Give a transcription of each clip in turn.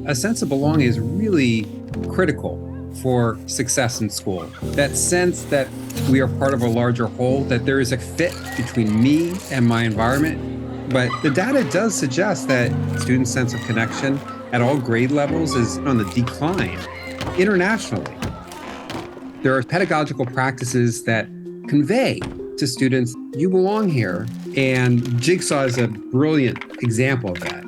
A sense of belonging is really critical for success in school. That sense that we are part of a larger whole, that there is a fit between me and my environment. But the data does suggest that students' sense of connection at all grade levels is on the decline internationally. There are pedagogical practices that convey to students, you belong here. And Jigsaw is a brilliant example of that.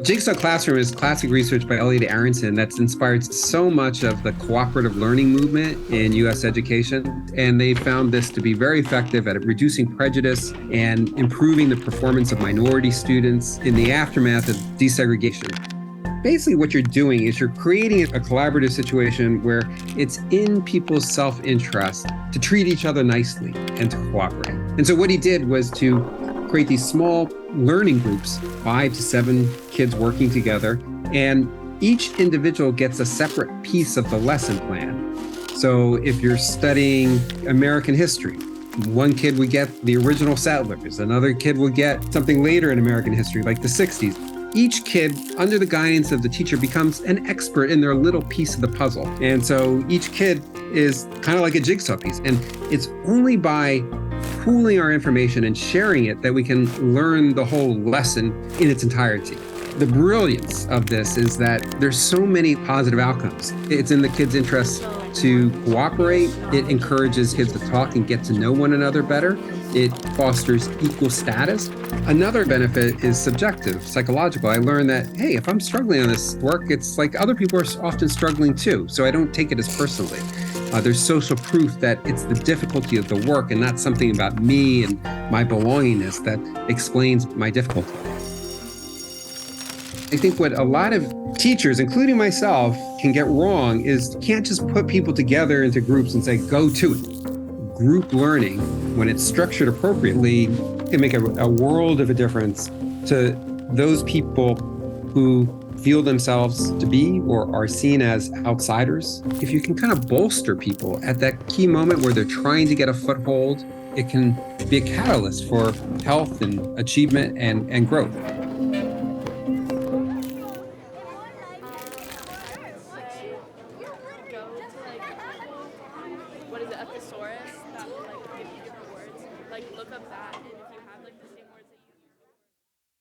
Jigsaw Classroom is classic research by Elliot Aronson that's inspired so much of the cooperative learning movement in U.S. education. And they found this to be very effective at reducing prejudice and improving the performance of minority students in the aftermath of desegregation. Basically, what you're doing is you're creating a collaborative situation where it's in people's self-interest to treat each other nicely and to cooperate. And so what he did was to create these small learning groups, 5 to 7 kids working together, and each individual gets a separate piece of the lesson plan. So if you're studying American history, one kid would get the original settlers, another kid will get something later in American history, like the 60s. Each kid, under the guidance of the teacher, becomes an expert in their little piece of the puzzle. And so each kid is kind of like a jigsaw piece. And it's only by pooling our information and sharing it that we can learn the whole lesson in its entirety. The brilliance of this is that there's so many positive outcomes. It's in the kids' interest to cooperate. It encourages kids to talk and get to know one another better. It fosters equal status. Another benefit is subjective, psychological. I learned that, hey, if I'm struggling on this work, it's like other people are often struggling too. So I don't take it as personally. There's social proof that it's the difficulty of the work and not something about me and my belongingness that explains my difficulty. I think what a lot of teachers, including myself, can get wrong is you can't just put people together into groups and say, go to it. Group learning, when it's structured appropriately, can make a world of a difference to those people who feel themselves to be or are seen as outsiders. If you can kind of bolster people at that key moment where they're trying to get a foothold, it can be a catalyst for health and achievement and growth. What is it, a thesaurus that will like give you different words? Like look up that